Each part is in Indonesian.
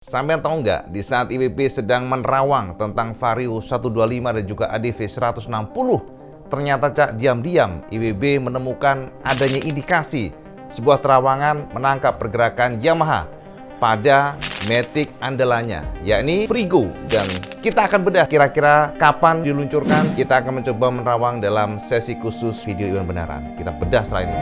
Sampai tahu nggak, di saat IWB sedang menerawang tentang Vario 125 dan juga ADV 160, ternyata diam-diam IWB menemukan adanya indikasi sebuah terawangan menangkap pergerakan Yamaha pada Matic andalannya, yakni Frigo. Dan kita akan bedah kira-kira kapan diluncurkan. Kita akan mencoba menerawang dalam sesi khusus video event benaran. Kita bedah setelah ini.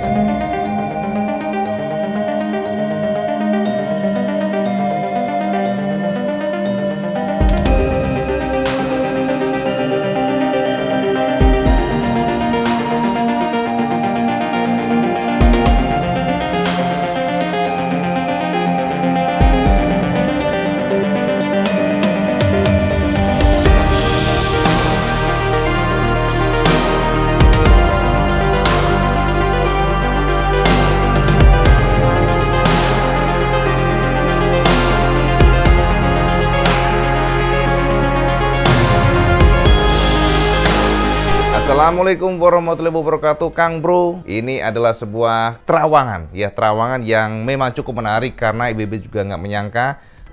Assalamualaikum warahmatullahi wabarakatuh, Kang Bro. Ini adalah sebuah terawangan, terawangan yang memang cukup menarik karena IWB juga nggak menyangka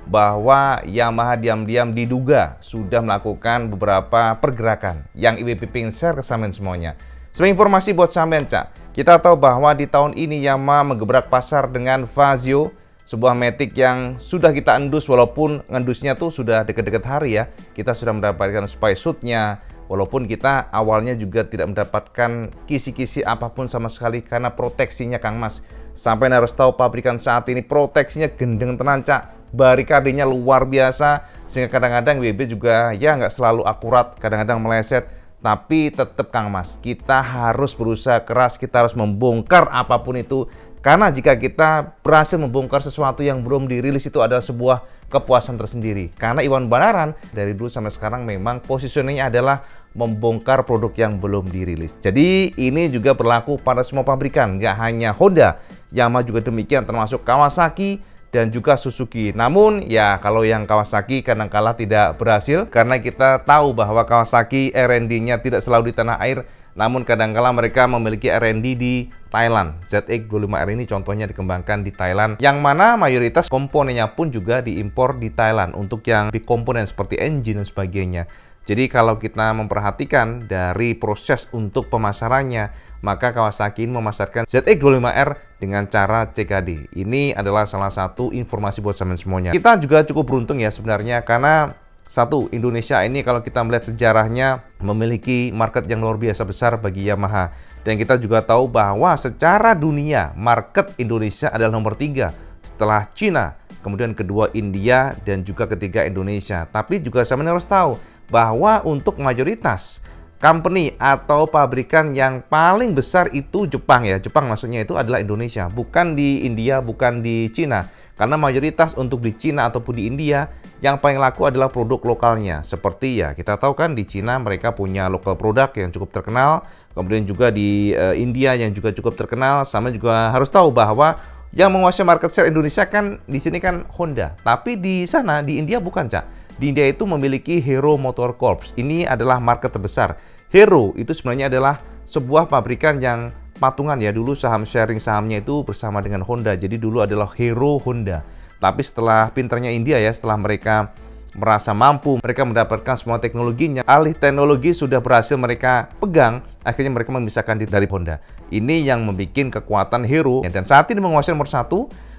bahwa Yamaha diam-diam diduga sudah melakukan beberapa pergerakan yang IWB pengen share ke sampean semuanya. Sebagai informasi buat sampean, kita tahu bahwa di tahun ini Yamaha menggebrak pasar dengan Vario, sebuah Matic yang sudah kita endus, walaupun ngendusnya tuh sudah deket-deket hari ya. Kita sudah mendapatkan spy suitnya, walaupun kita awalnya juga tidak mendapatkan kisi-kisi apapun sama sekali karena proteksinya, Kang Mas. Sampai harus tahu pabrikan saat ini proteksinya gendeng tenan, barikadenya luar biasa, sehingga kadang-kadang WB juga nggak selalu akurat, kadang-kadang meleset. Tapi tetap, Kang Mas, kita harus berusaha keras, kita harus membongkar apapun itu. Karena jika kita berhasil membongkar sesuatu yang belum dirilis, itu adalah sebuah kepuasan tersendiri. Karena Iwan Banaran dari dulu sampai sekarang memang positioningnya adalah membongkar produk yang belum dirilis. Jadi ini juga berlaku pada semua pabrikan, nggak hanya Honda, Yamaha juga demikian, termasuk Kawasaki dan juga Suzuki. Namun ya kalau yang Kawasaki kadang-kala tidak berhasil karena kita tahu bahwa Kawasaki R&D-nya tidak selalu di tanah air. Namun kadang-kala mereka memiliki R&D di Thailand. ZX25R ini contohnya dikembangkan di Thailand, yang mana mayoritas komponennya pun juga diimpor di Thailand untuk yang big komponen seperti engine dan sebagainya. Jadi kalau kita memperhatikan dari proses untuk pemasarannya, maka Kawasaki ini memasarkan ZX25R dengan cara CKD. Ini adalah salah satu informasi buat teman semuanya. Kita juga cukup beruntung ya sebenarnya, karena satu, Indonesia ini kalau kita melihat sejarahnya memiliki market yang luar biasa besar bagi Yamaha. Dan kita juga tahu bahwa secara dunia market Indonesia adalah nomor 3 setelah Cina, kemudian kedua India, dan juga ketiga Indonesia. Tapi juga saya harus tahu bahwa untuk mayoritas company atau pabrikan yang paling besar itu Jepang ya. Jepang maksudnya itu adalah Indonesia, bukan di India, bukan di Cina. Karena mayoritas untuk di Cina ataupun di India yang paling laku adalah produk lokalnya. Seperti ya kita tahu kan di Cina mereka punya lokal produk yang cukup terkenal. Kemudian juga di India yang juga cukup terkenal. Sama juga harus tahu bahwa yang menguasai market share Indonesia kan di sini kan Honda. Tapi di sana di India bukan, Di India itu memiliki Hero Motor Corps. Ini adalah market terbesar. Hero itu sebenarnya adalah sebuah pabrikan yang patungan ya, dulu saham sharing sahamnya itu bersama dengan Honda. Jadi dulu adalah Hero Honda. Tapi setelah pinternya India ya, setelah mereka merasa mampu, mereka mendapatkan semua teknologinya, alih teknologi sudah berhasil mereka pegang, akhirnya mereka memisahkan diri dari Honda. Ini yang membuat kekuatan Hero, dan saat ini menguasai nomor 1.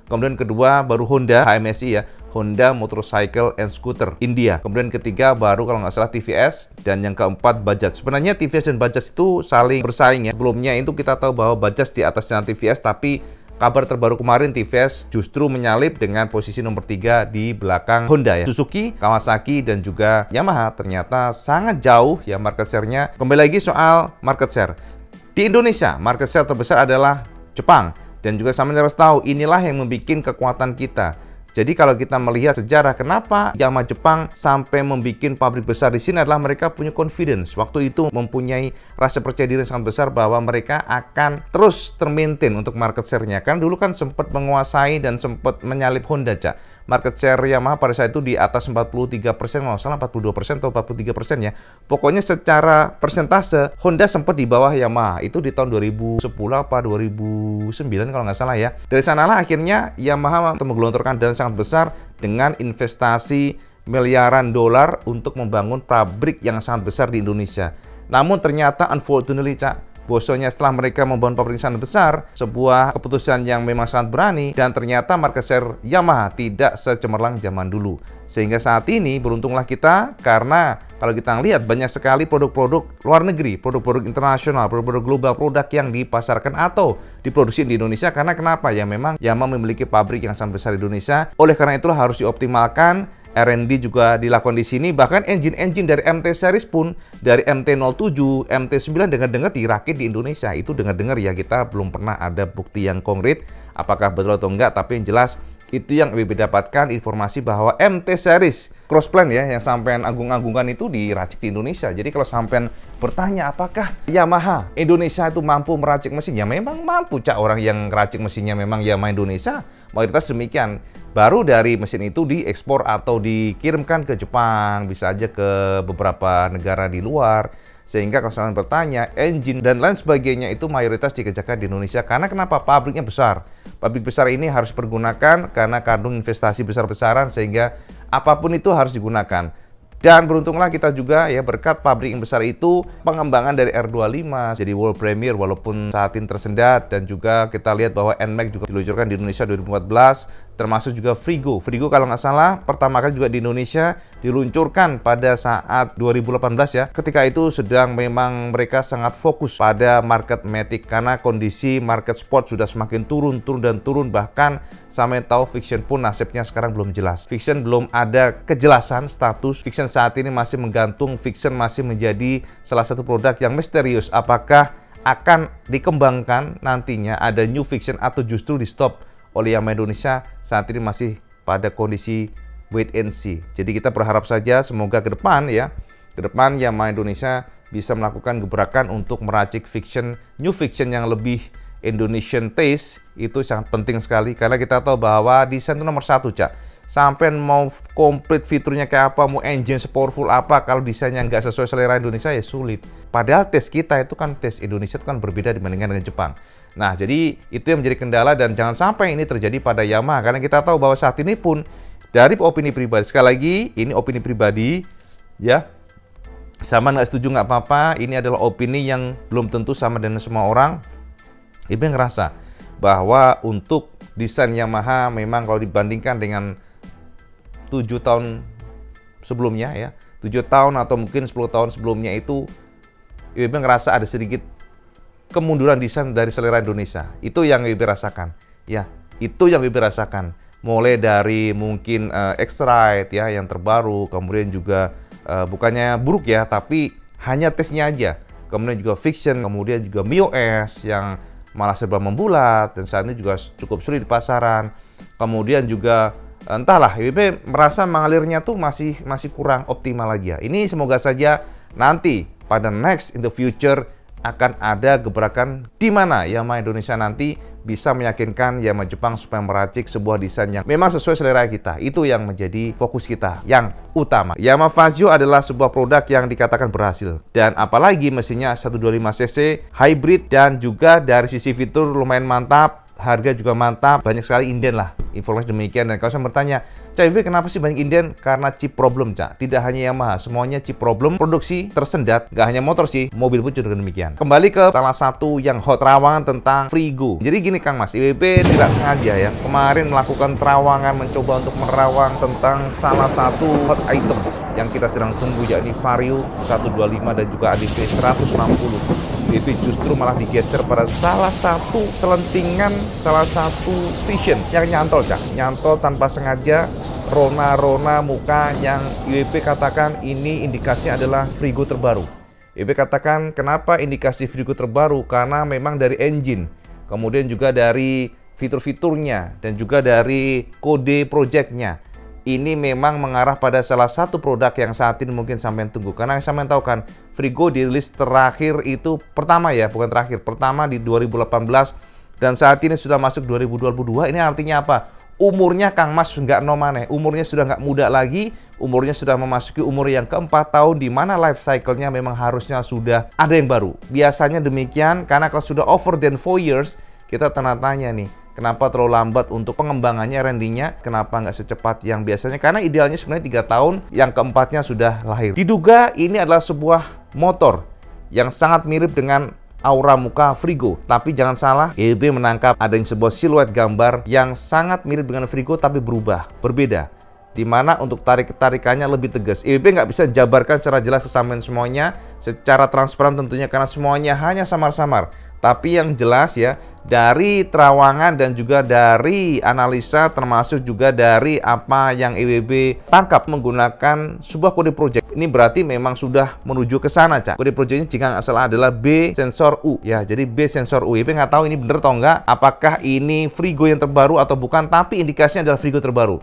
Kemudian kedua baru Honda HMSI ya, Honda Motorcycle and Scooter India. Kemudian ketiga baru kalau nggak salah TVS, dan yang keempat Bajaj. Sebenarnya TVS dan Bajaj itu saling bersaing ya. Sebelumnya itu kita tahu bahwa Bajaj di atasnya TVS, tapi kabar terbaru kemarin TVS justru menyalip dengan posisi nomor 3 di belakang Honda ya. Suzuki, Kawasaki, dan juga Yamaha ternyata sangat jauh ya market share-nya. Kembali lagi soal market share. Di Indonesia, market share terbesar adalah Jepang. Dan juga sama harus tahu, inilah yang membuat kekuatan kita. Jadi kalau kita melihat sejarah kenapa Yamaha Jepang sampai membuat pabrik besar di sini adalah mereka punya confidence. Waktu itu mempunyai rasa percaya diri yang sangat besar bahwa mereka akan terus termaintain untuk market share-nya. Kan dulu kan sempat menguasai dan sempat menyalip Honda, market share Yamaha pada saat itu di atas 43%, kalau nggak salah 42% atau 43% ya. Pokoknya secara persentase Honda sempat di bawah Yamaha, itu di tahun 2010 apa 2009 kalau nggak salah ya. Dari sanalah akhirnya Yamaha menggelontorkan dana sangat besar dengan investasi miliaran dolar untuk membangun pabrik yang sangat besar di Indonesia. Namun ternyata unfortunately, bosnya setelah mereka membangun pabrik sangat besar, sebuah keputusan yang memang sangat berani, dan ternyata market share Yamaha tidak secemerlang zaman dulu. Sehingga saat ini beruntunglah kita, karena kalau kita lihat banyak sekali produk-produk luar negeri, produk-produk internasional, produk-produk global, produk yang dipasarkan atau diproduksi di Indonesia. Karena kenapa? Ya memang Yamaha memiliki pabrik yang sangat besar di Indonesia. Oleh karena itulah harus dioptimalkan. R&D juga dilakukan di sini, bahkan engine-engine dari MT series pun, dari MT-07, MT-9 dengar-dengar dirakit di Indonesia. Itu dengar-dengar ya, kita belum pernah ada bukti yang konkret apakah betul atau enggak, tapi yang jelas itu yang WB dapatkan informasi bahwa MT series Crossplan ya, yang sampean agung-agungkan itu diracik di Indonesia. Jadi kalau sampean bertanya apakah Yamaha Indonesia itu mampu meracik mesinnya, memang mampu, orang yang meracik mesinnya memang Yamaha Indonesia. Mayoritas demikian. Baru dari mesin itu diekspor atau dikirimkan ke Jepang, bisa aja ke beberapa negara di luar. Sehingga kalau kalian bertanya, engine dan lain sebagainya itu mayoritas dikerjakan di Indonesia. Karena kenapa? Pabriknya besar. Pabrik besar ini harus dipergunakan karena kandung investasi besar-besaran, sehingga apapun itu harus digunakan. Dan beruntunglah kita juga ya, berkat pabrik yang besar itu, pengembangan dari R25 jadi world premier walaupun saat ini tersendat. Dan juga kita lihat bahwa NMAX juga diluncurkan di Indonesia 2014, termasuk juga Frigo. Frigo kalau nggak salah pertama kali juga di Indonesia diluncurkan pada saat 2018 ya. Ketika itu sedang memang mereka sangat fokus pada market Matic karena kondisi market sport sudah semakin turun, bahkan sampai tahu Vixion pun nasibnya sekarang belum jelas. Vixion belum ada kejelasan status. Vixion saat ini masih menggantung. Vixion masih menjadi salah satu produk yang misterius. Apakah akan dikembangkan nantinya ada new Vixion atau justru di stop oleh Yamaha Indonesia? Saat ini masih pada kondisi wait and see. Jadi kita berharap saja semoga ke depan Yamaha Indonesia bisa melakukan gebrakan untuk meracik Vixion, new Vixion yang lebih Indonesian taste. Itu sangat penting sekali karena kita tahu bahwa desain itu nomor satu, Sampai mau komplit fiturnya kayak apa, mau engine sepowerful apa, kalau desainnya nggak sesuai selera Indonesia ya sulit. Padahal tes kita itu kan, tes Indonesia itu kan berbeda dibandingkan dengan Jepang. Nah, jadi itu yang menjadi kendala dan jangan sampai ini terjadi pada Yamaha. Karena kita tahu bahwa saat ini pun dari opini pribadi, sekali lagi ini opini pribadi ya, sama nggak setuju nggak apa-apa, ini adalah opini yang belum tentu sama dengan semua orang. Ibu ngerasa bahwa untuk desain Yamaha memang kalau dibandingkan dengan 7 tahun sebelumnya ya, 7 tahun atau mungkin 10 tahun sebelumnya itu, Ibu ngerasa ada sedikit kemunduran desain dari selera Indonesia. Itu yang Ibu rasakan ya, itu yang Ibu rasakan. Mulai dari mungkin X-Ride ya yang terbaru, kemudian juga bukannya buruk ya, tapi hanya tesnya aja. Kemudian juga Vixion, kemudian juga Mio S yang malah serba membulat dan saat ini juga cukup sulit di pasaran. Kemudian juga entahlah, WB merasa mengalirnya tuh masih kurang optimal lagi ya. Ini semoga saja nanti pada next in the future akan ada gebrakan di mana Yamaha Indonesia nanti bisa meyakinkan Yamaha Jepang supaya meracik sebuah desain yang memang sesuai selera kita. Itu yang menjadi fokus kita yang utama. Yamaha Fazio adalah sebuah produk yang dikatakan berhasil. Dan apalagi mesinnya 125cc, hybrid, dan juga dari sisi fitur lumayan mantap. Harga juga mantap, banyak sekali inden lah. Informasi demikian. Dan kalau saya bertanya, CB kenapa sih banyak inden? Karena chip problem, Tidak hanya Yamaha, semuanya chip problem, produksi tersendat. Gak hanya motor sih, mobil pun juga demikian. Kembali ke salah satu yang hot terawangan tentang Frigo. Jadi gini Kang Mas, IWB tidak sengaja ya, kemarin melakukan terawangan, mencoba untuk menerawang tentang salah satu hot item yang kita sedang tunggu, yakni Vario 125 dan juga ADV 160. Itu justru malah digeser pada salah satu selentingan, salah satu Vixion yang nyantol tanpa sengaja, rona muka yang IWB katakan ini indikasinya adalah Frigo terbaru. IWB katakan kenapa indikasi Frigo terbaru? Karena memang dari engine, kemudian juga dari fitur-fiturnya dan juga dari kode projectnya. Ini memang mengarah pada salah satu produk yang saat ini mungkin sampean tunggu. Karena yang sampean tahu kan, Frigo dirilis terakhir itu pertama ya, bukan terakhir. Pertama di 2018 dan saat ini sudah masuk 2022. Ini artinya apa? umurnya Kang Mas nggak nomane, umurnya sudah nggak muda lagi, umurnya sudah memasuki umur yang ke-4 tahun, di mana life cycle-nya memang harusnya sudah ada yang baru. Biasanya demikian, karena kalau sudah over than 4 years, kita tanya nih, kenapa terlalu lambat untuk pengembangannya, randinya, kenapa nggak secepat yang biasanya? Karena idealnya sebenarnya 3 tahun, yang ke-4-nya sudah lahir. Diduga ini adalah sebuah motor yang sangat mirip dengan aura muka Frigo. Tapi jangan salah, EWB menangkap adanya sebuah siluet gambar yang sangat mirip dengan Frigo tapi berubah, berbeda. Di mana untuk tarikannya lebih tegas. EWB nggak bisa jabarkan secara jelas ke sampean semuanya, secara transparan tentunya karena semuanya hanya samar-samar. Tapi yang jelas ya, dari terawangan dan juga dari analisa termasuk juga dari apa yang EWB tangkap menggunakan sebuah kode project. Ini berarti memang sudah menuju ke sana, Cak. Kode projectnya jika nggak salah adalah B sensor U ya. Jadi B sensor U. EWB nggak tahu ini bener atau enggak, apakah ini Frigo yang terbaru atau bukan, tapi indikasinya adalah Frigo terbaru.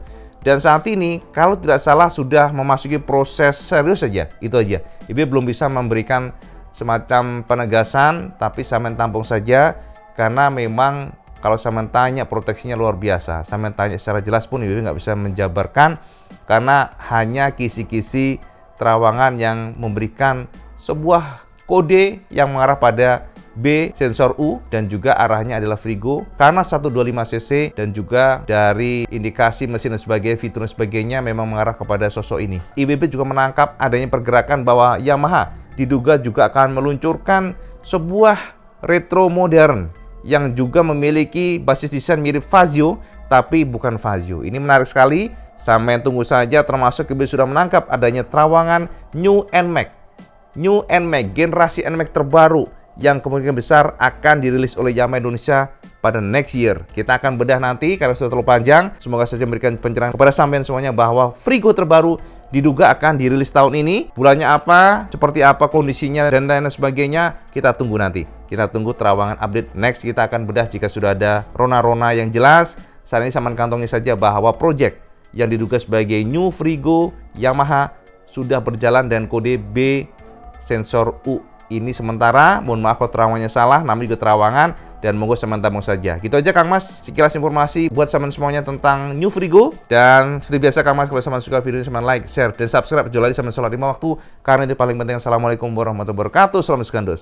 Dan saat ini kalau tidak salah sudah memasuki proses serius saja. Itu aja. EWB belum bisa memberikan semacam penegasan, tapi sampean tampung saja karena memang kalau sampean tanya proteksinya luar biasa. Sampean tanya secara jelas pun EWB nggak bisa menjabarkan karena hanya kisi-kisi terawangan yang memberikan sebuah kode yang mengarah pada B sensor U dan juga arahnya adalah Frigo karena 125cc dan juga dari indikasi mesin dan sebagainya, fitur dan sebagainya memang mengarah kepada sosok ini. EWB juga menangkap adanya pergerakan bahwa Yamaha diduga juga akan meluncurkan sebuah retro modern yang juga memiliki basis desain mirip Fazio tapi bukan Fazio. Ini menarik sekali, sampai tunggu saja. Termasuk EWB sudah menangkap adanya terawangan New NMAX. New NMAX, generasi NMAX terbaru yang kemungkinan besar akan dirilis oleh Yamaha Indonesia pada next year. Kita akan bedah nanti karena sudah terlalu panjang. Semoga saja memberikan pencerahan kepada sampean semuanya bahwa Frigo terbaru diduga akan dirilis tahun ini. Bulannya apa, seperti apa kondisinya, dan lain sebagainya, kita tunggu nanti. Kita tunggu terawangan update. Next kita akan bedah jika sudah ada rona-rona yang jelas. Saat ini sampean kantongi saja bahwa project yang diduga sebagai New Frigo Yamaha sudah berjalan dan kode B sensor U. Ini sementara, mohon maaf kalau terawangannya salah, namanya juga terawangan, dan monggo sementara saja. Gitu aja Kang Mas, sekilas informasi buat teman semuanya tentang New Frigo. Dan seperti biasa Kang Mas, kalau teman suka video ini, teman like, share, dan subscribe. Jual lagi sama sholat 5 waktu, karena itu paling penting. Assalamualaikum warahmatullahi wabarakatuh. Salam Iskandos.